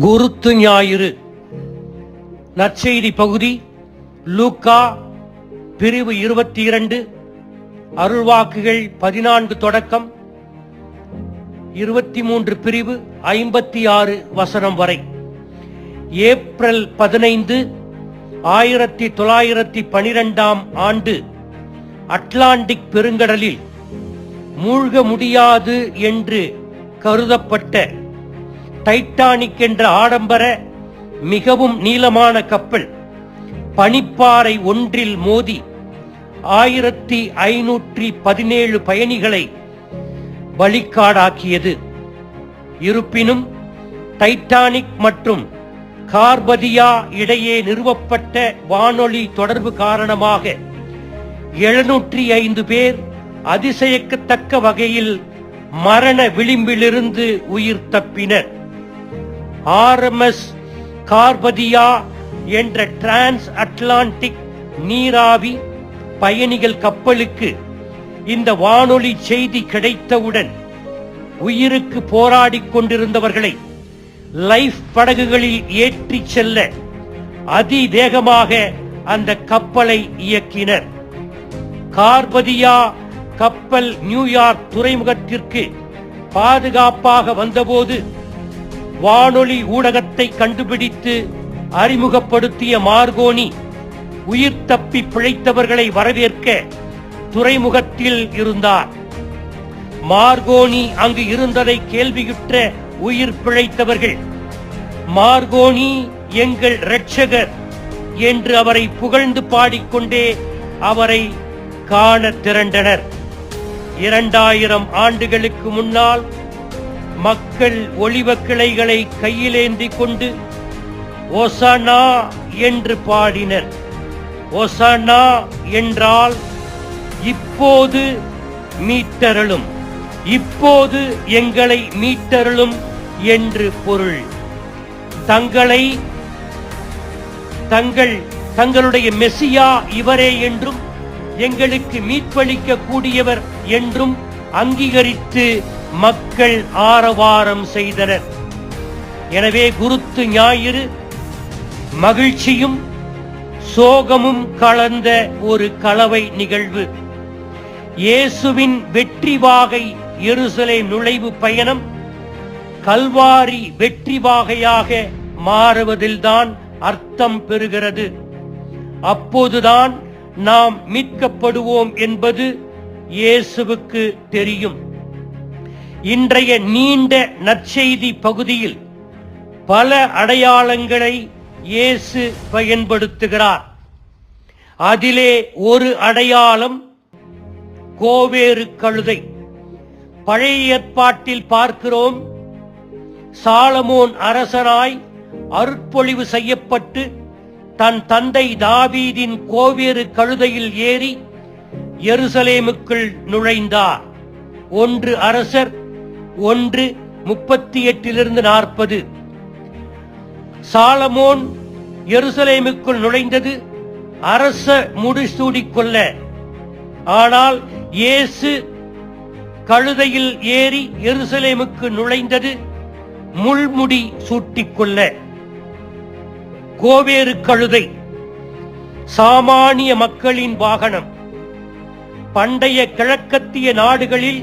குருத்து ஞாயிறு நற்செய்தி பகுதி லூக்கா பிரிவு 22 அருள்வாக்குகள் 14 தொடக்கம் 23 பிரிவு 56 வசனம் வரை. ஏப்ரல் 15 1912 ஆண்டு அட்லாண்டிக் பெருங்கடலில் மூழ்க முடியாது என்று கருதப்பட்ட டைட்டானிக் என்ற ஆடம்பர மிகவும் நீளமான கப்பல் பனிப்பாறை ஒன்றில் மோதி 1517 பயணிகளை பலிக்காடாக்கியது. இருப்பினும் டைட்டானிக் மற்றும் கார்பதியா இடையே நிறுவப்பட்ட வானொலி தொடர்பு காரணமாக 705 பேர் அதிசயிக்கத்தக்க வகையில் மரண விளிம்பிலிருந்து உயிர் தப்பினர். ஆர்எம்எஸ் கார்பதியா என்ற டிரான்ஸ் அட்லாண்டிக் நீராவி பயணிகள் கப்பலுக்கு இந்த வானொலி செய்தி கிடைத்தவுடன் உயிருக்கு போராடிக் கொண்டிருந்தவர்களை லைஃப் படகுகளில் ஏற்றிச் செல்ல அதிவேகமாக அந்த கப்பலை இயக்கினர். கார்பதியா கப்பல் நியூயார்க் துறைமுகத்திற்கு பாதுகாப்பாக வந்தபோது வானொலி ஊடகத்தை கண்டுபிடித்து அறிமுகப்படுத்திய மார்கோனி உயிர் தப்பி பிழைத்தவர்களை வரவேற்க துறைமுகத்தில் இருந்தார். மார்கோனி அங்கு இருந்ததை கேள்வியுற்ற உயிர் பிழைத்தவர்கள் மார்கோனி எங்கள் இரட்சகர் என்று அவரை புகழ்ந்து பாடிக்கொண்டே அவரை காண திரண்டனர். 2000 ஆண்டுகளுக்கு முன்னால் மக்கள் ஒலிவ கிளைகளை கையிலேந்தி கொண்டு ஓசானா என்று பாடினர். ஓசானா என்றால் இப்போது மீட்டருளும், இப்போது எங்களை மீட்டருளும் என்று பொருள். தங்களுடைய மெசியா இவரே என்றும் எங்களுக்கு மீட்பளிக்க கூடியவர் என்றும் அங்கீகரித்து மக்கள் ஆரவாரம் செய்தனர். எனவே குருத்து ஞாயிறு மகிழ்ச்சியும் சோகமும் கலந்த ஒரு கலவை நிகழ்வு. இயேசுவின் வெற்றி வாகை எருசலேம் நுழைவு பயணம் கல்வாரி வெற்றி வாகையாக மாறுவதில்தான் அர்த்தம் பெறுகிறது. அப்போதுதான் நாம் மீட்கப்படுவோம் என்பது இயேசுவுக்கு தெரியும். இன்றைய நீண்ட நற்செய்தி பகுதியில் பல அடையாளங்களை இயேசு பயன்படுத்துகிறார். அதிலே ஒரு அடையாளம் கோவேறு கழுதை. பழைய ஏற்பாட்டில் பார்க்கிறோம், சாலமோன் அரசனாய் அருட்பொழிவு செய்யப்பட்டு தன் தந்தை தாவீதின் கோவேறு கழுதையில் ஏறி எருசலேமுக்குள் நுழைந்தார். 1 அரசர் 1:38-40. சாலமோன் எருசலேமுக்குள் நுழைந்தது அரச முடிசூடிக்கொள்ள. ஆனால் இயேசு கழுதையில் ஏறி எருசலேமுக்கு நுழைந்தது முள்முடி சூட்டிக்கொள்ள. கோவேறு கழுதை சாமானிய மக்களின் வாகனம். பண்டைய கிழக்கத்திய நாடுகளில்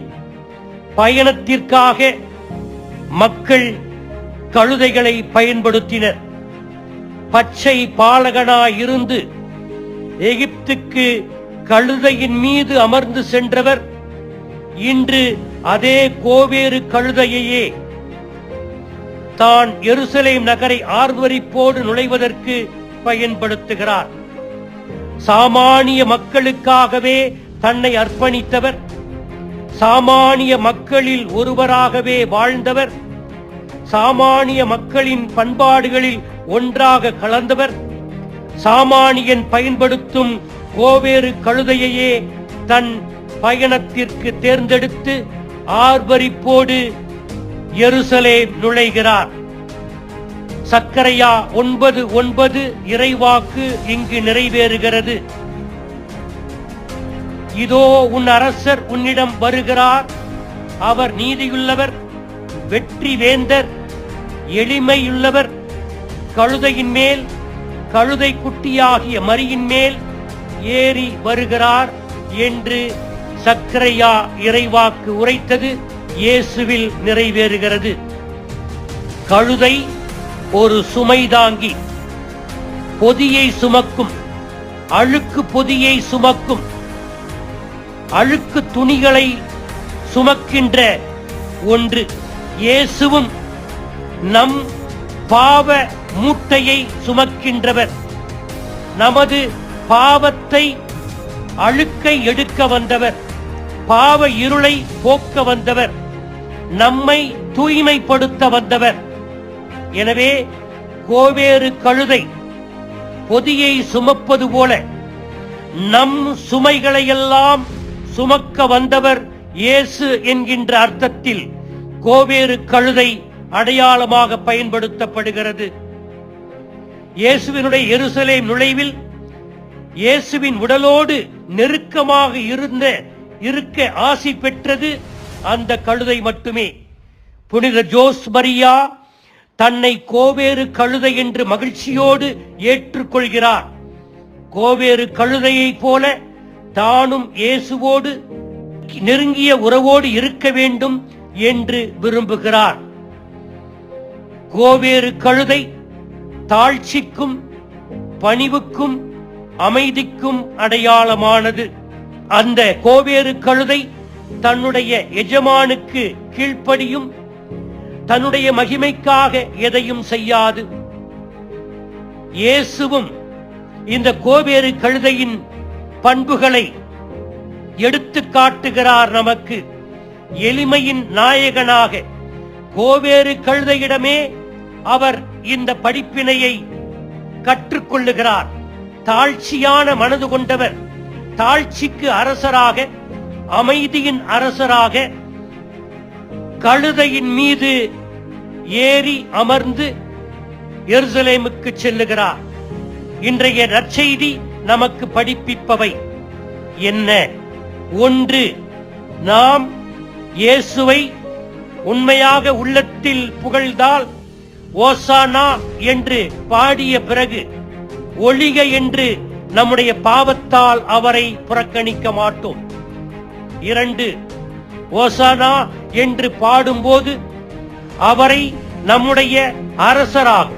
பயணத்திற்காக மக்கள் கழுதைகளை பயன்படுத்தினர். பச்சை பாலகனாயிருந்து எகிப்துக்கு கழுதையின் மீது அமர்ந்து சென்றவர் இன்று அதே கோவேறு கழுதையையே தான் எருசலேம் நகரை ஆர்வரிப்போடு நுழைவதற்கு பயன்படுத்துகிறார். சாமானிய மக்களுக்காகவே தன்னை அர்ப்பணித்தவர், சாமானிய மக்களில் ஒருவராகவே வாழ்ந்தவர், சாமானிய மக்களின் பண்பாடுகளில் ஒன்றாக கலந்தவர், சாமானியன் பயன்படுத்தும் கோவேறு கழுதையையே தன் பயணத்திற்கு தேர்ந்தெடுத்து ஆர்வரிப்போடு எருசலேம் நுழைகிறார். சக்கரையா 9:9 இறைவாக்கு இங்கு நிறைவேறுகிறது. இதோ உன் அரசர் உன்னிடம் வருகிறார், அவர் நீதியுள்ளவர், வெற்றி வேந்தர், எளிமையுள்ளவர் கழுதையின் மேல், கழுதை குட்டியாகிய மரியின் மேல் ஏறி வருகிறார் என்று சக்கரையா இறைவாக்கு உரைத்தது இயேசுவில் நிறைவேறுகிறது. கழுதை ஒரு சுமைதாங்கி, பொதியை சுமக்கும், அழுக்கு பொதியை சுமக்கும், அழுக்கு துணிகளை சுமக்கின்ற ஒன்று. இயேசுவும் நம் பாவ மூட்டையை சுமக்கின்றவர். நமது பாவத்தை, அழுக்கை எடுக்க வந்தவர், பாவ இருளை போக்க வந்தவர், நம்மை தூய்மைப்படுத்த வந்தவர். எனவே கோவேறு கழுதை பொதியை சுமப்பது போல நம் சுமைகளையெல்லாம் சுமக்க வந்தவர் இயேசு என்கின்ற அர்த்தத்தில் கோவேறு கழுதை அடையாளமாக பயன்படுத்தப்படுகிறது. இயேசுவினுடைய எருசலேம் நுழைவில் இயேசுவின் உடலோடு நெருக்கமாக இருக்க ஆசி பெற்றது அந்த கழுதை மட்டுமே. புனித ஜோஸ் மரியா தன்னை கோவேறு கழுதை என்று மகிழ்ச்சியோடு ஏற்றுக்கொள்கிறார். கோவேறு கழுதையை போல தானும் இயேசுவோடு நெருங்கிய உறவோடு இருக்க வேண்டும் என்று விரும்புகிறார். கோவேறு கழுதை தாழ்ச்சிக்கும் பணிவுக்கும் அமைதிக்கும் அடையாளமானது. அந்த கோவேறு கழுதை தன்னுடைய எஜமானுக்கு கீழ்ப்படியும், தன்னுடைய மகிமைக்காக எதையும் செய்யாது. இயேசுவும் இந்த கோவேறு கழுதையின் பண்புகளை எடுத்து காட்டுகிறார் நமக்கு. எளிமையின் நாயகனாக கோவேறு கழுதையிடமே அவர் இந்த படிப்பினையை கற்றுக்கொள்ளுகிறார். தாழ்ச்சியான மனது கொண்டவர், தாழ்ச்சிக்கு அரசராக, அமைதியின் அரசராக கழுதையின் மீது ஏறி அமர்ந்து எருசலேமுக்கு செல்லுகிறார். இன்றைய நற்செய்தி நமக்கு படிப்பிப்பவை என்ன? ஒன்று, நாம் இயேசுவை உண்மையாக உள்ளத்தில் புகழ்ந்தால் ஓசானா என்று பாடிய பிறகு ஒழிக என்று நம்முடைய பாவத்தால் அவரை புறக்கணிக்க மாட்டோம். 2, ஓசானா என்று பாடும்போது அவரை நம்முடைய அரசராக,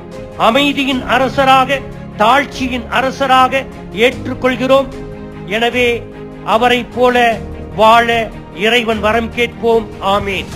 அமைதியின் அரசராக, தாழ்ச்சியின் அரசராக ஏற்றுக்கொள்கிறோம். எனவே அவரை போல வாழ இறைவன் வரம் கேட்போம். ஆமேன்.